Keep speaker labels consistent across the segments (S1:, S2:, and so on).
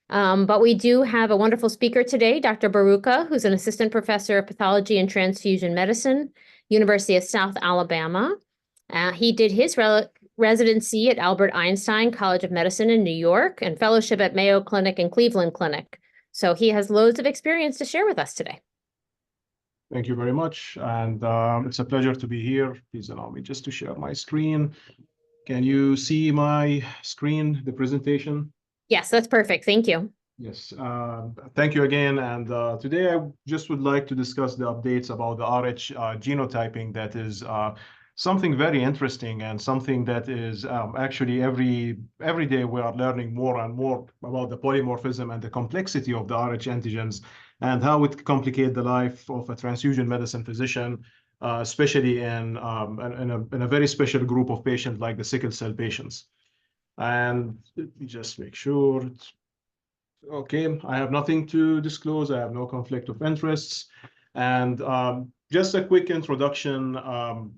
S1: But we do have a wonderful speaker today, Dr. Barouqa, who's an assistant professor of pathology and transfusion medicine, University of South Alabama. He did his residency at Albert Einstein College of Medicine in New York and fellowship at Mayo Clinic and Cleveland Clinic. So he has loads of experience to share with us today.
S2: Thank you very much. And it's a pleasure to be here. Please allow me just to share my screen. Can you see my screen, the presentation?
S1: Yes, that's perfect. Thank you.
S2: Yes, thank you again. And today I just would like to discuss the updates about the RH genotyping. That is something very interesting and something that is actually every day we are learning more and more about the polymorphism and the complexity of the RH antigens and how it complicates the life of a transfusion medicine physician, especially in a very special group of patients like the sickle cell patients. And let me just make sure it's okay. I have nothing to disclose. I have no conflict of interests. And just a quick introduction.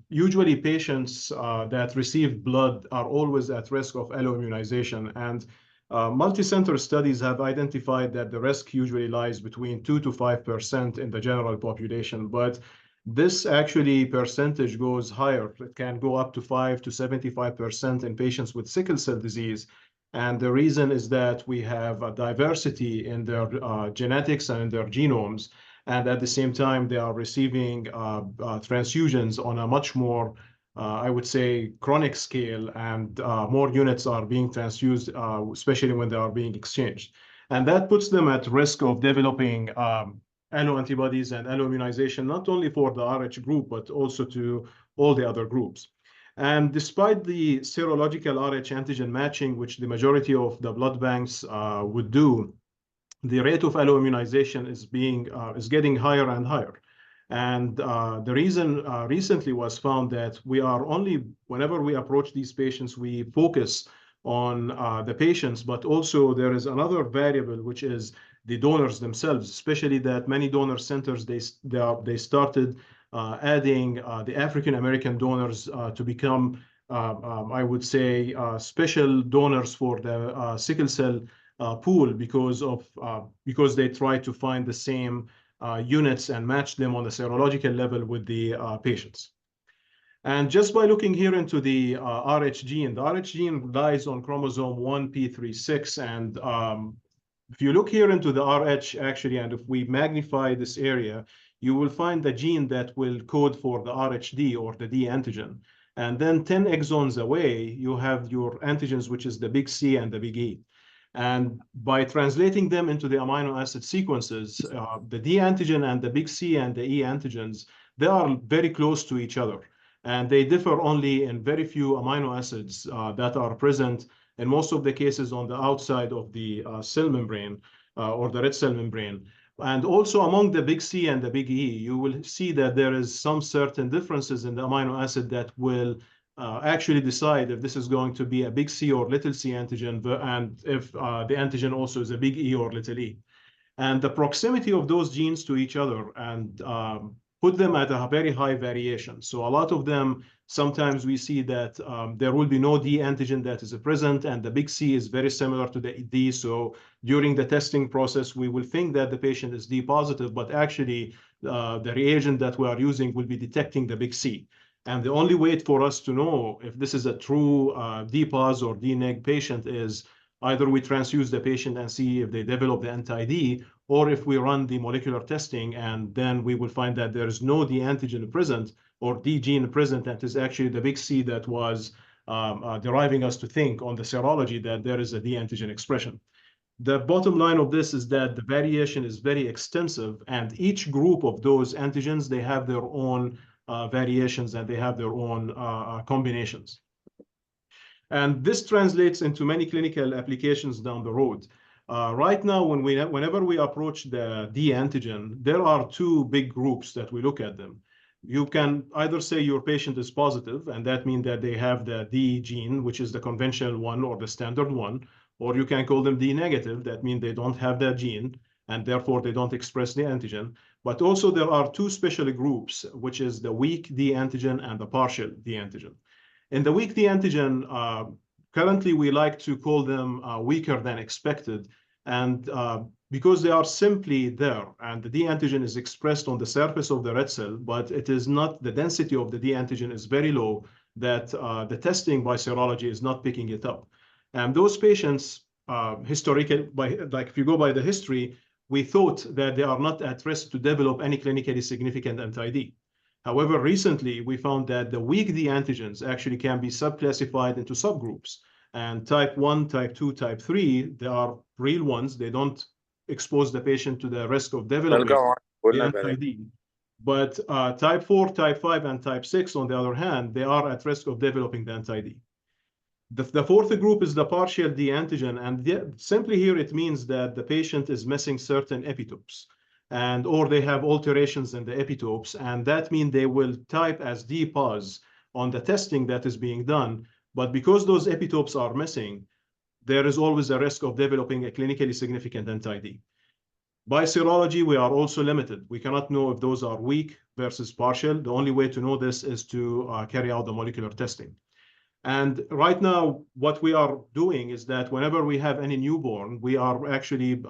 S2: Usually patients that receive blood are always at risk of alloimmunization. And multi-center studies have identified that the risk usually lies between 2 to 5% in the general population. But this actually percentage goes higher. It can go up to 5 to 75% in patients with sickle cell disease. And the reason is that we have a diversity in their genetics and in their genomes. And at the same time, they are receiving transfusions on a much more, I would say, chronic scale, and more units are being transfused, especially when they are being exchanged. And that puts them at risk of developing alloantibodies and alloimmunization, not only for the RH group, but also to all the other groups. And despite the serological RH antigen matching, which the majority of the blood banks would do, the rate of alloimmunization is getting higher and higher. And the reason recently was found that we are only, whenever we approach these patients, we focus on the patients, but also there is another variable, which is the donors themselves, especially that many donor centers, they started adding the African-American donors to become, I would say, special donors for the sickle cell pool because they try to find the same units and match them on the serological level with the patients. And just by looking here into the RH gene, the RH gene lies on chromosome 1p36. And if you look here into the RH, actually, and if we magnify this area, you will find the gene that will code for the RHD, or the D antigen. And then 10 exons away, you have your antigens, which is the big C and the big E. And by translating them into the amino acid sequences, the D antigen and the big C and the E antigens, they are very close to each other. And they differ only in very few amino acids that are present in most of the cases on the outside of the cell membrane or the red cell membrane. And also among the big C and the big E, you will see that there is some certain differences in the amino acid that will actually decide if this is going to be a big C or little c antigen, and if the antigen also is a big E or little e. And the proximity of those genes to each other and put them at a very high variation. So a lot of them, sometimes we see that there will be no D antigen that is present, and the big C is very similar to the D. So during the testing process, we will think that the patient is D positive, but actually the reagent that we are using will be detecting the big C. And the only way for us to know if this is a true D pos or D neg patient is either we transfuse the patient and see if they develop the anti-D, or if we run the molecular testing, and then we will find that there is no D antigen present or D gene present. That is actually the big C that was deriving us to think on the serology that there is a D antigen expression. The bottom line of this is that the variation is very extensive, and each group of those antigens, they have their own variations, and they have their own combinations. And this translates into many clinical applications down the road. Right now, whenever we approach the D antigen, there are two big groups that we look at them. You can either say your patient is positive, and that means that they have the D gene, which is the conventional one or the standard one, or you can call them D negative. That means they don't have that gene, and therefore they don't express the antigen. But also there are two special groups, which is the weak D antigen and the partial D antigen. In the weak D antigen, currently we like to call them weaker than expected. And because they are simply there, and the D antigen is expressed on the surface of the red cell, but it is not, the density of the D antigen is very low, that the testing by serology is not picking it up. And those patients, historically, like if you go by the history, we thought that they are not at risk to develop any clinically significant anti-D. However, recently we found that the weak D antigens actually can be subclassified into subgroups. And type 1, type 2, type 3, they are real ones. They don't expose the patient to the risk of developing the anti-D. But type 4, type 5, and type 6, on the other hand, they are at risk of developing the anti-D. The fourth group is the partial D antigen, and simply here it means that the patient is missing certain epitopes, and or they have alterations in the epitopes, and that means they will type as D pos on the testing that is being done. But because those epitopes are missing, there is always a risk of developing a clinically significant anti-D. By serology, we are also limited. We cannot know if those are weak versus partial. The only way to know this is to carry out the molecular testing. And right now, what we are doing is that whenever we have any newborn, we are actually,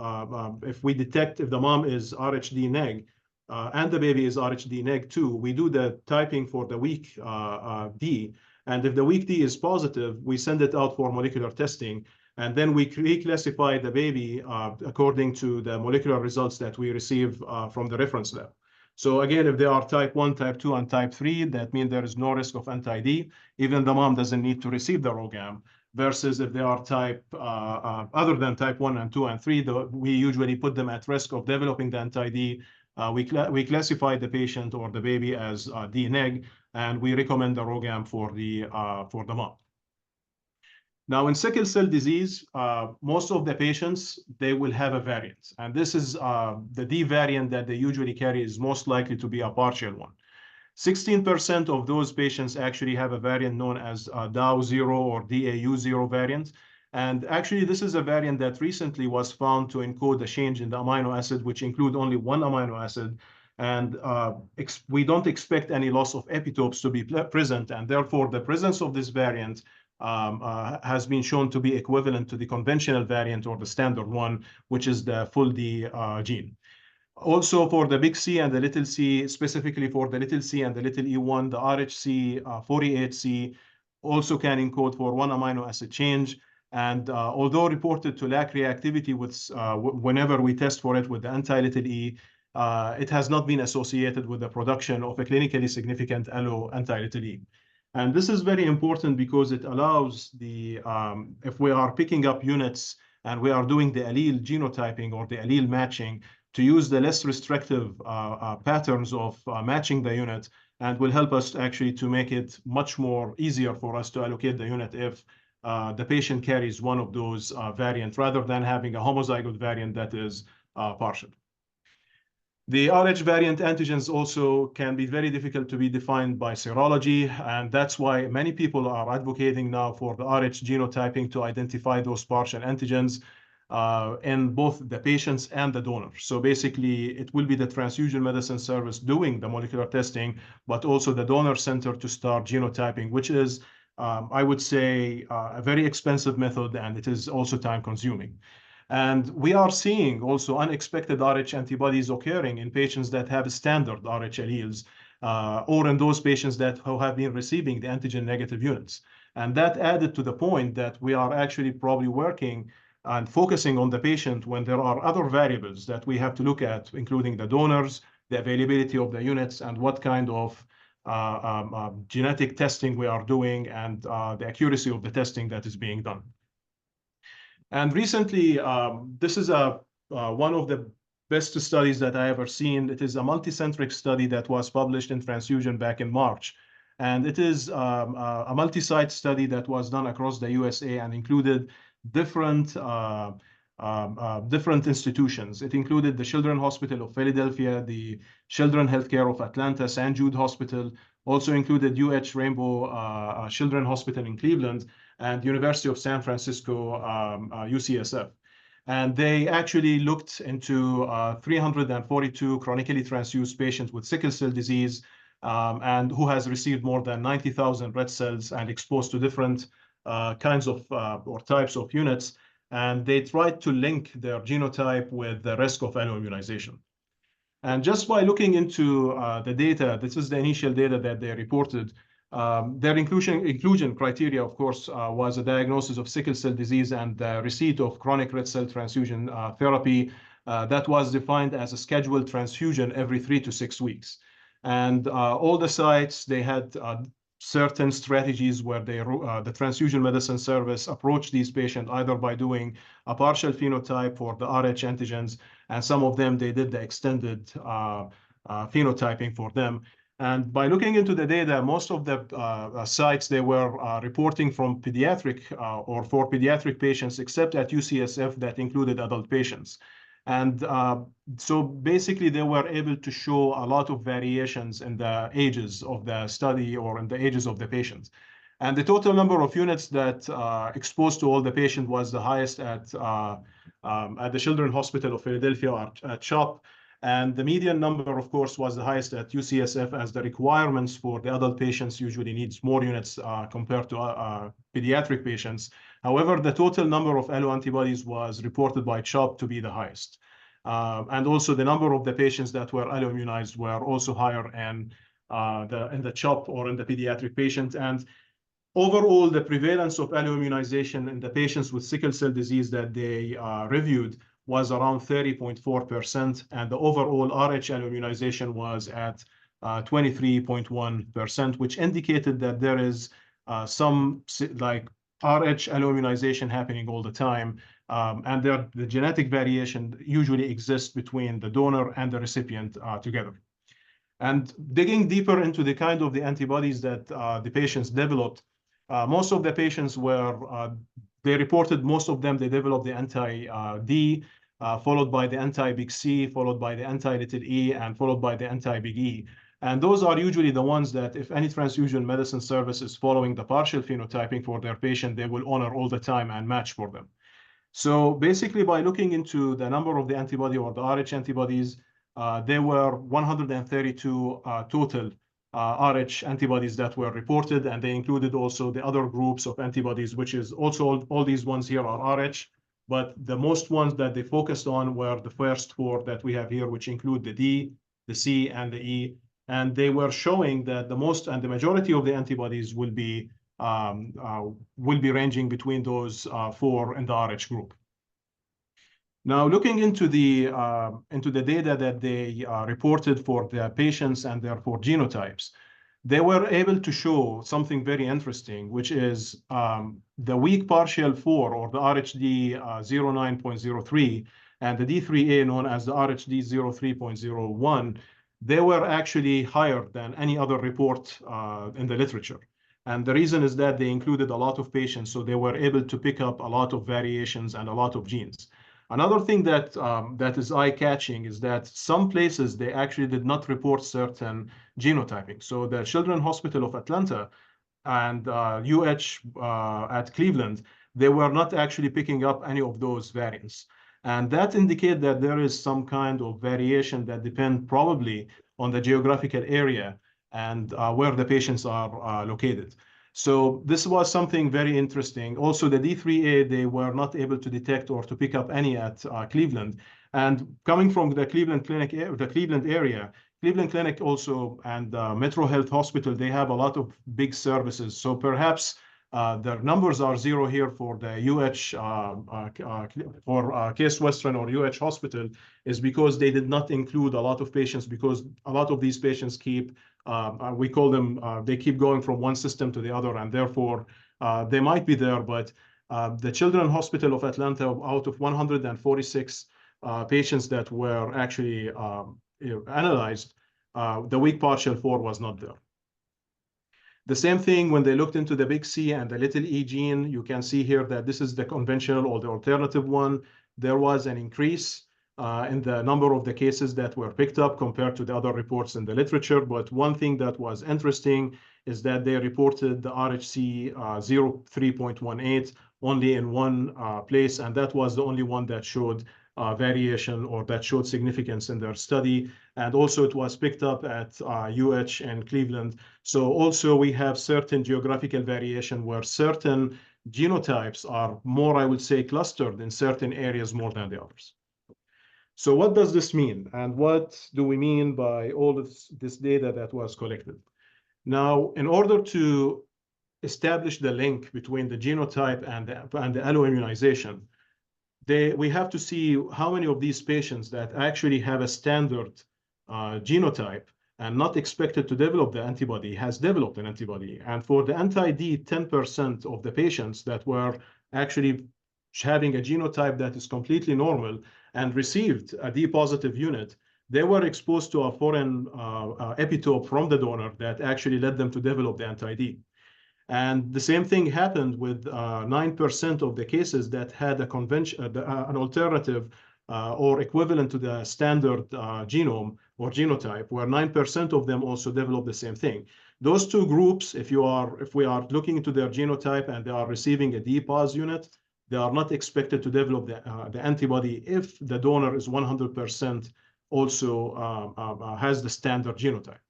S2: if we detect if the mom is RHD neg and the baby is RHD neg too, we do the typing for the weak D. And if the weak D is positive, we send it out for molecular testing. And then we reclassify the baby according to the molecular results that we receive from the reference lab. So again, if they are type 1, type 2, and type 3, that means there is no risk of anti-D. Even the mom doesn't need to receive the ROGAM. Versus if they are type other than type 1 and 2 and 3, we usually put them at risk of developing the anti-D. We classify the patient or the baby as D neg, and we recommend the ROGAM for the mom. Now, in sickle cell disease, most of the patients, they will have a variant. And this is the D variant that they usually carry is most likely to be a partial one. 16% of those patients actually have a variant known as DAO0 or DAU0 variant. And actually, this is a variant that recently was found to encode a change in the amino acid, which include only one amino acid. And we don't expect any loss of epitopes to be present. And therefore, the presence of this variant has been shown to be equivalent to the conventional variant or the standard one, which is the full D gene. Also, for the big C and the little c, specifically for the little c and the little e1, the RHC 48C also can encode for one amino acid change. And although reported to lack reactivity with whenever we test for it with the anti-little e, it has not been associated with the production of a clinically significant allo anti-little e. And this is very important because it allows the, if we are picking up units and we are doing the allele genotyping or the allele matching, to use the less restrictive patterns of matching the unit, and will help us actually to make it much more easier for us to allocate the unit if the patient carries one of those variants, rather than having a homozygote variant that is partial. The Rh variant antigens also can be very difficult to be defined by serology, and that's why many people are advocating now for the Rh genotyping to identify those partial antigens in both the patients and the donor. So basically, it will be the transfusion medicine service doing the molecular testing, but also the donor center to start genotyping, which is, I would say, a very expensive method, and it is also time consuming. And we are seeing also unexpected Rh antibodies occurring in patients that have standard Rh alleles, or in those patients that have been receiving the antigen negative units. And that added to the point that we are actually probably working and focusing on the patient when there are other variables that we have to look at, including the donors, the availability of the units, and what kind of genetic testing we are doing, and the accuracy of the testing that is being done. And recently, this is one of the best studies that I ever seen. It is a multicentric study that was published in Transfusion back in March. And it is a multi-site study that was done across the USA and included different institutions. It included the Children's Hospital of Philadelphia, the Children's Healthcare of Atlanta, St. Jude Hospital, also included UH Rainbow Children's Hospital in Cleveland, and University of San Francisco, UCSF. And they actually looked into 342 chronically transfused patients with sickle cell disease, and who has received more than 90,000 red cells and exposed to different kinds of or types of units. and they tried to link their genotype with the risk of alloimmunization. And just by looking into the data, this is the initial data that they reported. Their inclusion criteria, of course, was a diagnosis of sickle cell disease and the receipt of chronic red cell transfusion therapy that was defined as a scheduled transfusion every 3 to 6 weeks. And all the sites, they had certain strategies where the transfusion medicine service approached these patients either by doing a partial phenotype for the Rh antigens, and some of them, they did the extended phenotyping for them. And by looking into the data, most of the sites, they were reporting from pediatric or for pediatric patients, except at UCSF that included adult patients. And so basically, they were able to show a lot of variations in the ages of the study or in the ages of the patients. And the total number of units that exposed to all the patients was the highest at the Children's Hospital of Philadelphia at CHOP. And the median number, of course, was the highest at UCSF, as the requirements for the adult patients usually needs more units compared to pediatric patients. However, the total number of alloantibodies was reported by CHOP to be the highest. And also the number of the patients that were alloimmunized were also higher in the CHOP or in the pediatric patients. And overall, the prevalence of alloimmunization in the patients with sickle cell disease that they reviewed was around 30.4%, and the overall Rh alloimmunization was at 23.1%, which indicated that there is some like Rh alloimmunization happening all the time, and the genetic variation usually exists between the donor and the recipient together. And digging deeper into the kind of the antibodies that the patients developed, most of the patients were, they reported most of them, they developed the anti-D, followed by the anti-big C, followed by the anti-little e, and followed by the anti-big E. And those are usually the ones that if any transfusion medicine service is following the partial phenotyping for their patient, they will honor all the time and match for them. So basically, by looking into the number of the antibody or the Rh antibodies, there were 132 total Rh antibodies that were reported, and they included also the other groups of antibodies, which is also all these ones here are Rh, but the most ones that they focused on were the first 4 that we have here, which include the D, the C, and the E. And they were showing that the most and the majority of the antibodies will be ranging between those 4 in the Rh group. Now, looking into the data that they reported for the patients and therefore genotypes, they were able to show something very interesting, which is the weak partial 4 or the RHD 09.03 and the D3A known as the RHD 03.01, they were actually higher than any other report in the literature. And the reason is that they included a lot of patients, so they were able to pick up a lot of variations and a lot of genes. Another thing that is eye-catching is that some places, they actually did not report certain genotyping. So the Children's Hospital of Atlanta and UH at Cleveland, they were not actually picking up any of those variants. And that indicates that there is some kind of variation that depend probably on the geographical area and where the patients are located. So this was something very interesting. Also, the D3A, they were not able to detect or to pick up any at Cleveland. And coming from the Cleveland Clinic, the Cleveland area, Cleveland Clinic also and Metro Health Hospital, they have a lot of big services. So perhaps the numbers are 0 here for the UH, for Case Western or UH Hospital, is because they did not include a lot of patients, because a lot of these patients keep, we call them, they keep going from one system to the other, and therefore they might be there. But the Children's Hospital of Atlanta, out of 146 patients that were actually analyzed, the weak partial 4 was not there. The same thing when they looked into the big C and the little e gene, you can see here that this is the conventional or the alternative one. There was an increase in the number of the cases that were picked up compared to the other reports in the literature. But one thing that was interesting is that they reported the RHC 03.18 only in one place, and that was the only one that showed variation or that showed significance in their study. And also it was picked up at UH and Cleveland. So also we have certain geographical variation where certain genotypes are more, I would say, clustered in certain areas more than the others. So what does this mean? And what do we mean by all this data that was collected? Now, in order to establish the link between the genotype and the alloimmunization, we have to see how many of these patients that actually have a standard genotype and not expected to develop the antibody has developed an antibody. And for the anti-D, 10% of the patients that were actually having a genotype that is completely normal and received a D positive unit, they were exposed to a foreign epitope from the donor that actually led them to develop the anti-D. And the same thing happened with 9% of the cases that had an alternative or equivalent to the standard genome or genotype, where 9% of them also developed the same thing. Those two groups, if we are looking into their genotype and they are receiving a DPOS unit, they are not expected to develop the antibody if the donor is 100% also has the standard genotype.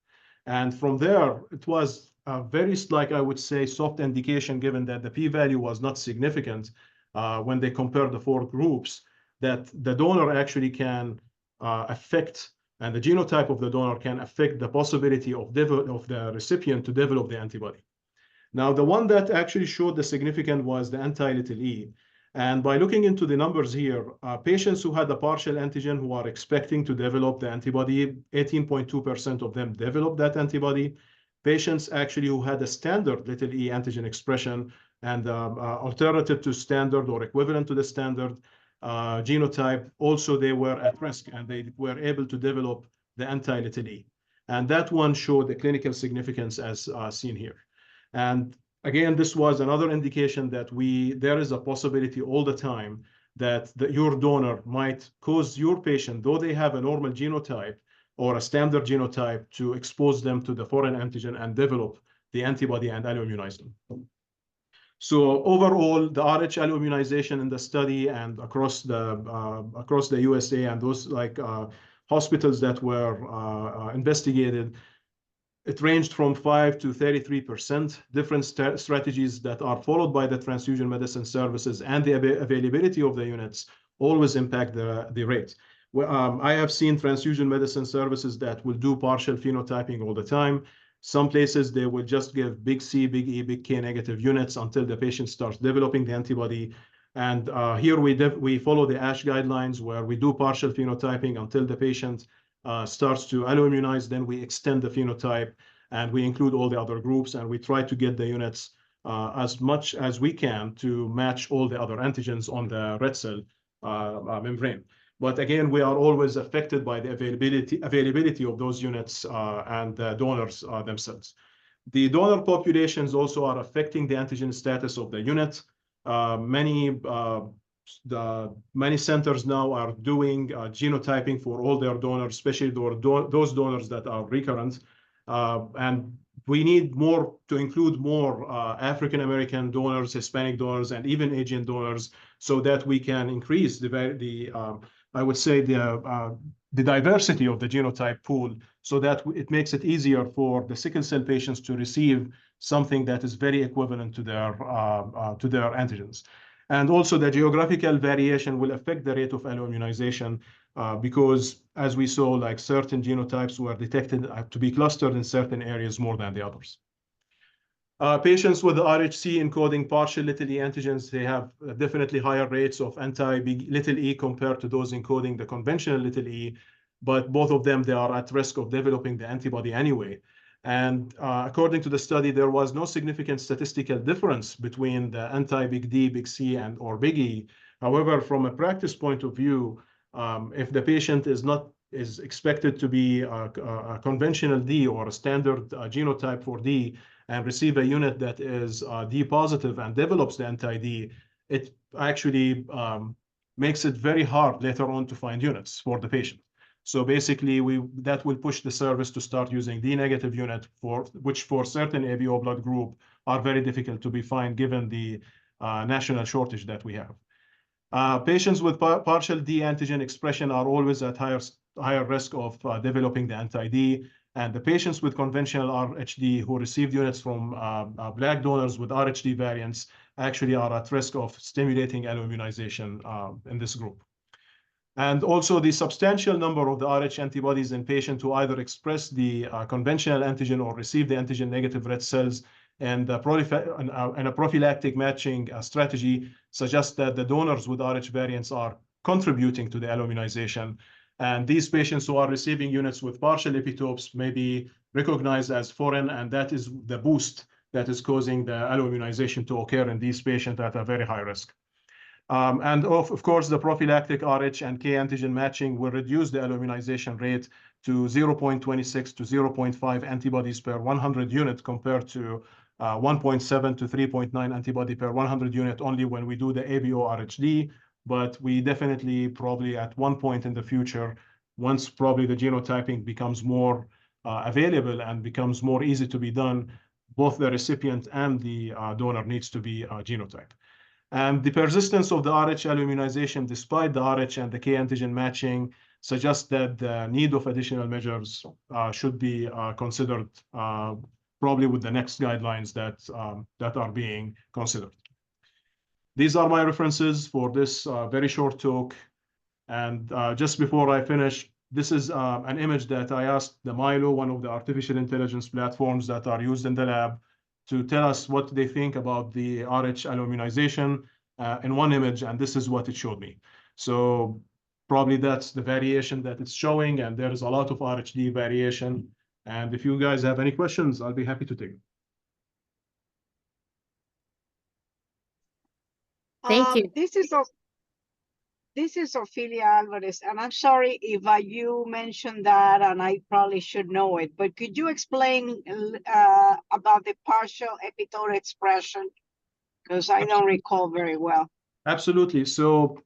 S2: And from there, it was a very, like I would say, soft indication, given that the p-value was not significant when they compared the four groups, that the donor actually can affect, and the genotype of the donor can affect the possibility of the recipient to develop the antibody. Now, the one that actually showed the significant was the anti-little e. And by looking into the numbers here, patients who had a partial antigen who are expecting to develop the antibody, 18.2% of them developed that antibody. Patients actually who had a standard little e antigen expression and alternative to standard or equivalent to the standard genotype, also they were at risk and they were able to develop the anti-little e. And that one showed the clinical significance as seen here. And again, this was another indication that there is a possibility all the time that your donor might cause your patient, though they have a normal genotype or a standard genotype, to expose them to the foreign antigen and develop the antibody and alloimmunize them. So overall, the RH alloimmunization in the study and across the USA and those hospitals that were investigated, it ranged from 5 to 33%. Different strategies that are followed by the transfusion medicine services and the availability of the units always impact the rate. I have seen transfusion medicine services that will do partial phenotyping all the time. Some places they will just give big C, big E, big K negative units until the patient starts developing the antibody. And here we follow the ASH guidelines where we do partial phenotyping until the patient starts to alloimmunize. Then we extend the phenotype and we include all the other groups and we try to get the units as much as we can to match all the other antigens on the red cell membrane. But again, we are always affected by the availability of those units and the donors themselves. The donor populations also are affecting the antigen status of the unit. Many centers now are doing genotyping for all their donors, especially those donors that are recurrent. And we need to include more African-American donors, Hispanic donors, and even Asian donors so that we can increase I would say the diversity of the genotype pool so that it makes it easier for the sickle cell patients to receive something that is very equivalent to their antigens. And also the geographical variation will affect the rate of alloimmunization because as we saw, like certain genotypes were detected to be clustered in certain areas more than the others. Patients with the RHC encoding partial little e antigens, they have definitely higher rates of anti-little e compared to those encoding the conventional little e, but both of them, they are at risk of developing the antibody anyway. And according to the study, there was no significant statistical difference between the anti-big D, big C, or big E. However, from a practice point of view, if the patient is expected to be a conventional D or a standard genotype for D, and receive a unit that is D positive and develops the anti-D, it actually makes it very hard later on to find units for the patient. So basically, that will push the service to start using D negative unit, which for certain ABO blood group are very difficult to be found given the national shortage that we have. Patients with partial D antigen expression are always at higher risk of developing the anti-D. And the patients with conventional RHD who received units from Black donors with RHD variants actually are at risk of stimulating alloimmunization in this group. And also the substantial number of the Rh antibodies in patients who either express the conventional antigen or receive the antigen-negative red cells, and a prophylactic matching strategy suggests that the donors with Rh variants are contributing to the alloimmunization. And these patients who are receiving units with partial epitopes may be recognized as foreign, and that is the boost that is causing the alloimmunization to occur in these patients at a very high risk. And of course, the prophylactic Rh and K antigen matching will reduce the alloimmunization rate to 0.26 to 0.5 antibodies per 100 unit compared to 1.7 to 3.9 antibody per 100 unit only when we do the ABO RHD. But we definitely probably at one point in the future, once probably the genotyping becomes more available and becomes more easy to be done, both the recipient and the donor needs to be genotyped. And the persistence of the Rh alloimmunization, despite the Rh and the K antigen matching, suggests that the need of additional measures should be considered probably with the next guidelines that are being considered. These are my references for this very short talk. And just before I finish, this is an image that I asked the Milo, one of the artificial intelligence platforms that are used in the lab, to tell us what they think about the Rh alloimmunization in one image, and this is what it showed me. So probably that's the variation that it's showing, and there is a lot of RHD variation. And if you guys have any questions, I'll be happy to take them.
S1: Thank you.
S3: This is Ophelia Alvarez, and I'm sorry if you mentioned that, and I probably should know it, but could you explain about the partial epitope expression? Because I don't recall very well.
S2: Absolutely. So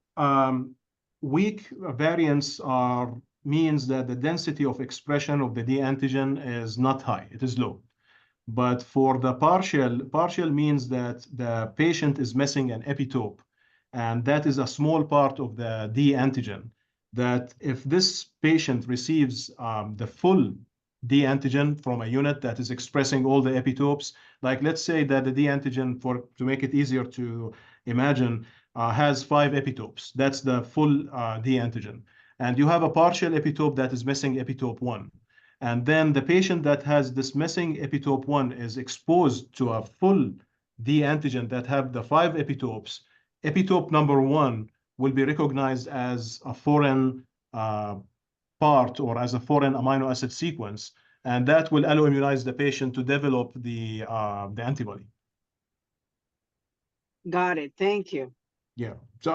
S2: weak variants means that the density of expression of the D antigen is not high, it is low. But for the partial means that the patient is missing an epitope, and that is a small part of the D antigen, that if this patient receives the full D antigen from a unit that is expressing all the epitopes, like let's say that the D antigen, to make it easier to imagine, has 5 epitopes. That's the full D antigen. And you have a partial epitope that is missing epitope 1. And then the patient that has this missing epitope 1 is exposed to a full D antigen that have the 5 epitopes. Epitope number 1 will be recognized as a foreign part or as a foreign amino acid sequence, and that will alloimmunize the patient to develop the antibody.
S3: Got it. Thank you.
S2: Yeah. So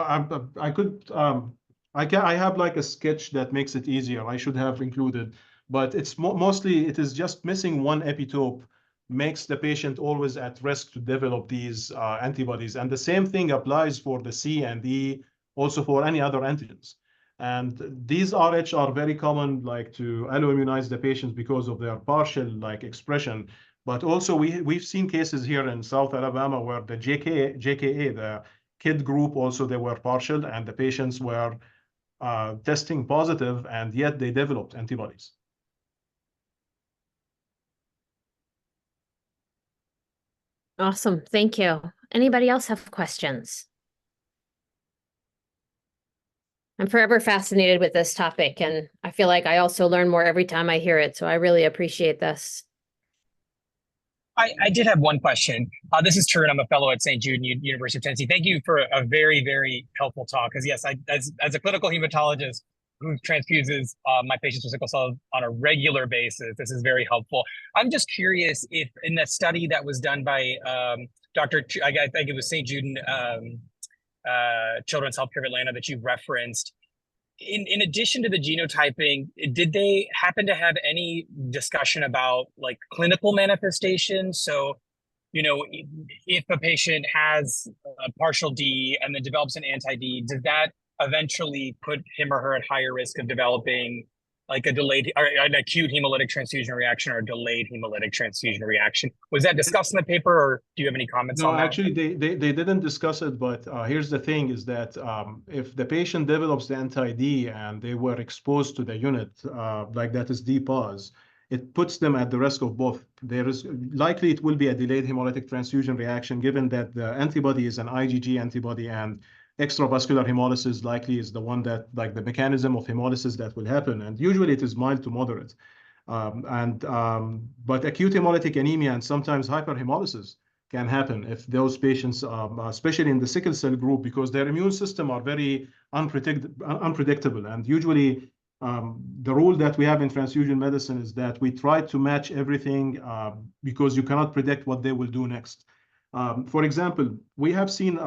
S2: I have like a sketch that makes it easier. I should have included, but it's mostly it is just missing one epitope makes the patient always at risk to develop these antibodies. And the same thing applies for the C and E, also for any other antigens. And these Rh are very common, like to alloimmunize the patients because of their partial like expression. But also we've seen cases here in South Alabama where the JKA, the kid group, also they were partial, and the patients were testing positive, and yet they developed antibodies.
S1: Awesome. Thank you. Anybody else have questions? I'm forever fascinated with this topic, and I feel like I also learn more every time I hear it. So I really appreciate this.
S4: I did have one question. This is Turin. I'm a fellow at St. Jude University of Tennessee. Thank you for a very, very helpful talk. Because yes, as a clinical hematologist who transfuses my patients with sickle cell on a regular basis, this is very helpful. I'm just curious if in the study that was done by Dr. I think it was St. Jude Children's Healthcare of Atlanta that you referenced, in addition to the genotyping, did they happen to have any discussion about like clinical manifestations? So, you know, if a patient has a partial D and then develops an anti-D, does that eventually put him or her at higher risk of developing like a delayed or an acute hemolytic transfusion reaction or a delayed hemolytic transfusion reaction? Was that discussed in the paper, or do you have any comments on that? No,
S2: actually, they didn't discuss it, but here's the thing is that if the patient develops the anti-D and they were exposed to the unit, like that is D-pos, it puts them at the risk of both. There is likely it will be a delayed hemolytic transfusion reaction, given that the antibody is an IgG antibody, and extravascular hemolysis likely is the one that, like, the mechanism of hemolysis that will happen. And usually it is mild to moderate. But acute hemolytic anemia and sometimes hyperhemolysis can happen if those patients, especially in the sickle cell group, because their immune system are very unpredictable. And usually the rule that we have in transfusion medicine is that we try to match everything because you cannot predict what they will do next. For example, we have seen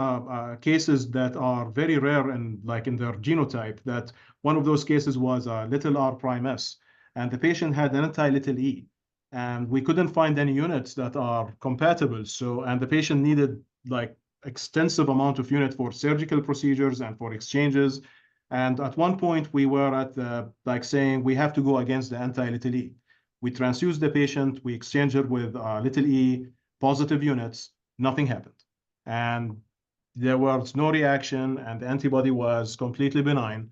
S2: cases that are very rare and like in their genotype, that one of those cases was little r prime s, and the patient had an anti-little e, and we couldn't find any units that are compatible. So, and the patient needed like extensive amount of unit for surgical procedures and for exchanges. And at one point we were at like saying we have to go against the anti-little e. We transfused the patient, we exchanged it with little e positive units, nothing happened. And there was no reaction and the antibody was completely benign.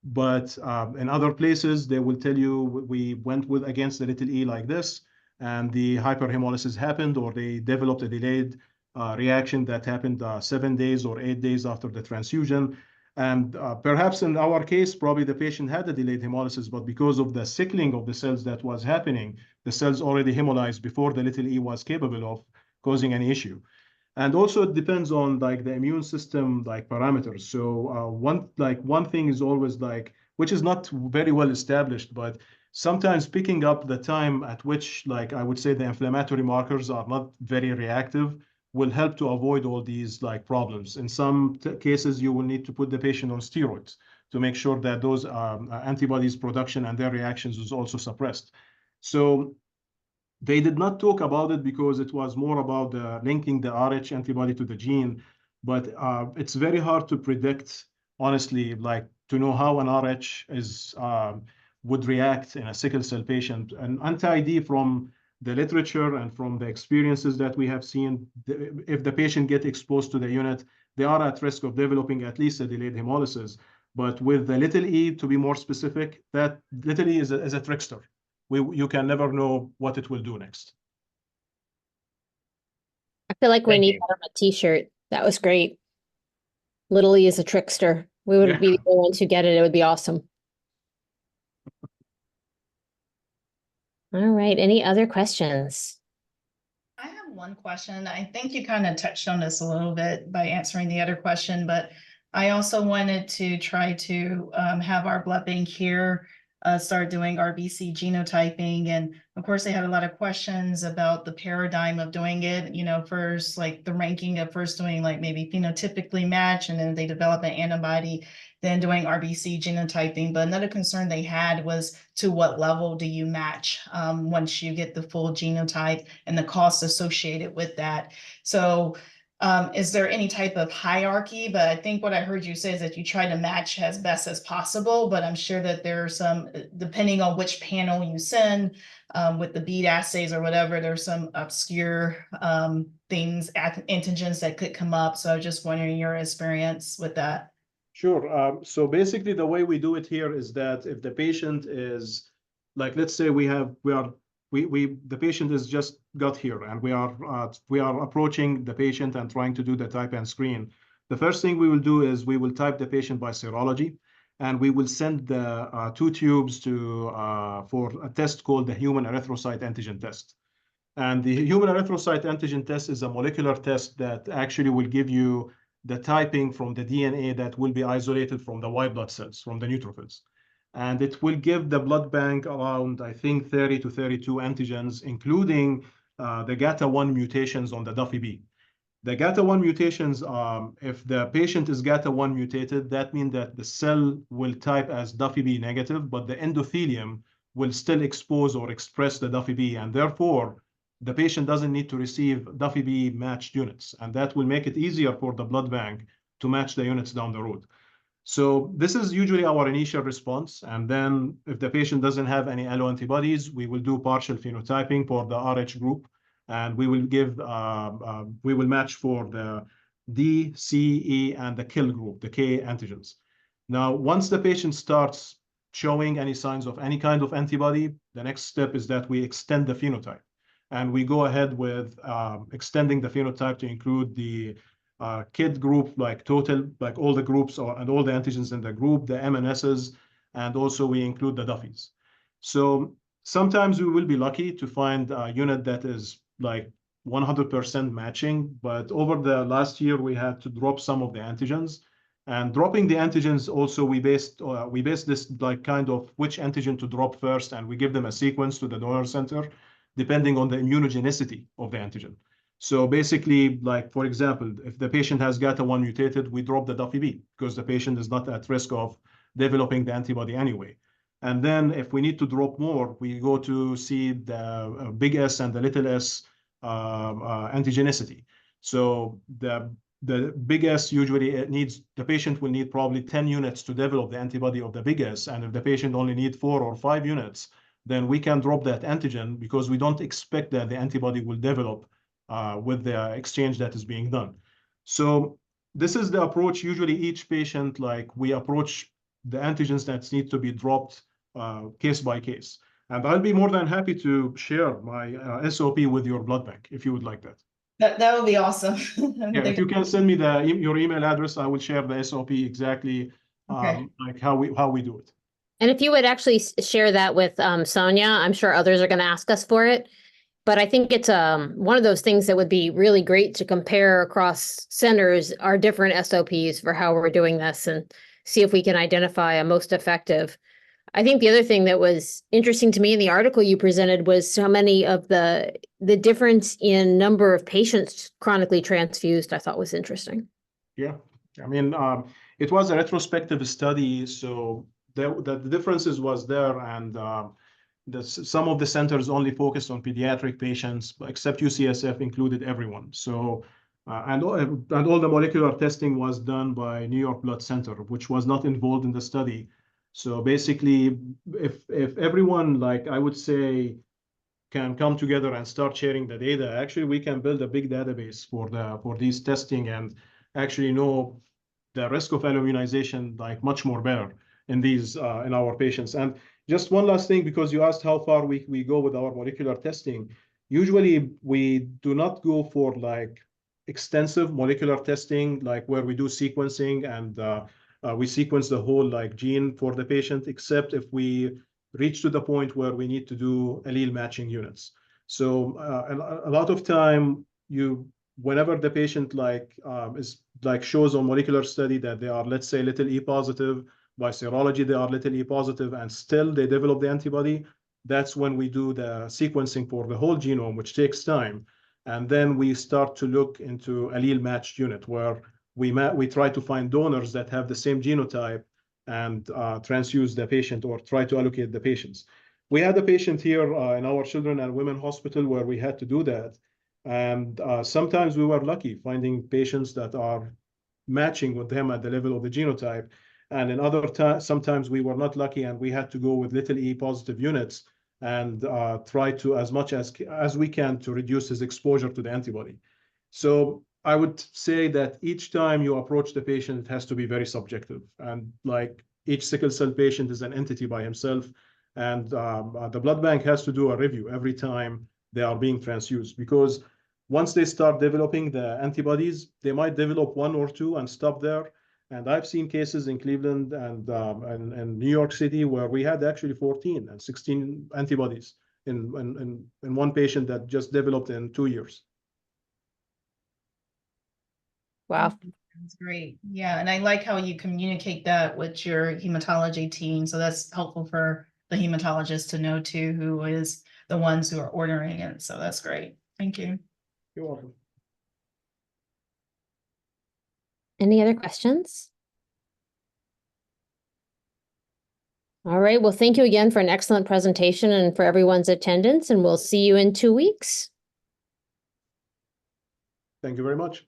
S2: But in other places, they will tell you we went with against the little e like this, and the hyperhemolysis happened, or they developed a delayed reaction that happened 7 days or 8 days after the transfusion. And perhaps in our case, probably the patient had a delayed hemolysis, but because of the sickling of the cells that was happening, the cells already hemolyzed before the little e was capable of causing any issue. And also it depends on like the immune system like parameters. So one thing is always like, which is not very well established, but sometimes picking up the time at which, like, I would say the inflammatory markers are not very reactive will help to avoid all these like problems. In some cases, you will need to put the patient on steroids to make sure that those antibodies production and their reactions is also suppressed. So they did not talk about it because it was more about linking the Rh antibody to the gene, but it's very hard to predict, honestly, like to know how an Rh is would react in a sickle cell patient. An anti-ID from the literature and from the experiences that we have seen, if the patient get exposed to the unit, they are at risk of developing at least a delayed hemolysis. But with the little e, to be more specific, that little e is a trickster. You can never know what it will do next.
S1: I feel like we
S4: Thank
S1: need
S4: you.
S1: that on a t-shirt. That was great. Little E is a trickster. We would be the ones who get it. It would be awesome. All right. Any other questions?
S5: I have one question. I think you kind of touched on this a little bit by answering the other question, but I also wanted to try to have our blood bank here start doing RBC genotyping. And of course, they had a lot of questions about the paradigm of doing it, you know, first, like the ranking of first doing like maybe phenotypically match, and then they develop an antibody, then doing RBC genotyping. But another concern they had was to what level do you match once you get the full genotype and the costs associated with that. So is there any type of hierarchy? But I think what I heard you say is that you try to match as best as possible, but I'm sure that there are some, depending on which panel you send with the bead assays or whatever, there's some obscure things, antigens that could come up. So just wondering your experience with that.
S2: Sure. So basically the way we do it here is that if the patient is, like, let's say the patient is just got here and we are approaching the patient and trying to do the type and screen. The first thing we will do is we will type the patient by serology, and we will send the 2 tubes to for a test called the human erythrocyte antigen test. And the human erythrocyte antigen test is a molecular test that actually will give you the typing from the DNA that will be isolated from the white blood cells, from the neutrophils. And it will give the blood bank around, I think, 30 to 32 antigens, including the GATA1 mutations on the DuffB. The GATA1 mutations, if the patient is GATA1 mutated, that means that the cell will type as DuffB negative, but the endothelium will still expose or express the DuffB, and therefore the patient doesn't need to receive DuffB matched units, and that will make it easier for the blood bank to match the units down the road. So this is usually our initial response. And then if the patient doesn't have any alloantibodies, we will do partial phenotyping for the Rh group. And we will we will match for the D, C, E, and the kill group, the K antigens. Now, once the patient starts showing any signs of any kind of antibody, the next step is that we extend the phenotype. And we go ahead with extending the phenotype to include the KID group, like total, like all the groups and all the antigens in the group, the MNSs, and also we include the Duffys. So sometimes we will be lucky to find a unit that is like 100% matching, but over the last year, we had to drop some of the antigens. And dropping the antigens also, we based this like kind of which antigen to drop first, and we give them a sequence to the donor center, depending on the immunogenicity of the antigen. So basically, like for example, if the patient has GATA1 mutated, we drop the Duffy B because the patient is not at risk of developing the antibody anyway. And then if we need to drop more, we go to see the big S and the little s antigenicity. So the big S usually the patient will need probably 10 units to develop the antibody of the big S. And if the patient only needs 4 or 5 units, then we can drop that antigen because we don't expect that the antibody will develop with the exchange that is being done. So this is the approach. Usually each patient, like we approach the antigens that need to be dropped case by case. And I'll be more than happy to share my SOP with your blood bank if you would like that.
S5: That would be awesome.
S2: Yeah, if you can send me your email address, I will share the SOP exactly like how we do it.
S1: And if you would actually share that with Sonia, I'm sure others are going to ask us for it. But I think it's one of those things that would be really great to compare across centers, our different SOPs for how we're doing this and see if we can identify a most effective. I think the other thing that was interesting to me in the article you presented was how many of the difference in number of patients chronically transfused, I thought was interesting.
S2: Yeah, I mean, it was a retrospective study, so the differences was there, and some of the centers only focused on pediatric patients, except UCSF included everyone. So, and all the molecular testing was done by New York Blood Center, which was not involved in the study. So basically, if everyone, like I would say, can come together and start sharing the data, actually we can build a big database for these testing and actually know the risk of alloimmunization like much more better in these in our patients. And just one last thing, because you asked how far we go with our molecular testing. Usually we do not go for like extensive molecular testing, like where we do sequencing and we sequence the whole like gene for the patient, except if we reach to the point where we need to do allele matching units. So a lot of time whenever the patient like is like shows on molecular study that they are, let's say, little e positive, by serology they are little e positive, and still they develop the antibody, that's when we do the sequencing for the whole genome, which takes time. And then we start to look into allele matched unit, where we try to find donors that have the same genotype and transfuse the patient or try to allocate the patients. We had a patient here in our Children and Women Hospital where we had to do that. And sometimes we were lucky finding patients that are matching with them at the level of the genotype. And in other times, sometimes we were not lucky and we had to go with little e positive units and try to, as much as we can, to reduce his exposure to the antibody. So I would say that each time you approach the patient, it has to be very subjective. And like each sickle cell patient is an entity by himself. And the blood bank has to do a review every time they are being transfused, because once they start developing the antibodies, they might develop 1 or 2 and stop there. And I've seen cases in Cleveland and New York City where we had actually 14 and 16 antibodies in one patient that just developed in 2 years.
S1: Wow.
S5: That's great. Yeah, and I like how you communicate that with your hematology team. So that's helpful for the hematologist to know too, who is the ones who are ordering it. So that's great. Thank you.
S2: You're welcome.
S1: Any other questions? All right. Well, thank you again for an excellent presentation and for everyone's attendance, and we'll see you in 2 weeks.
S2: Thank you very much.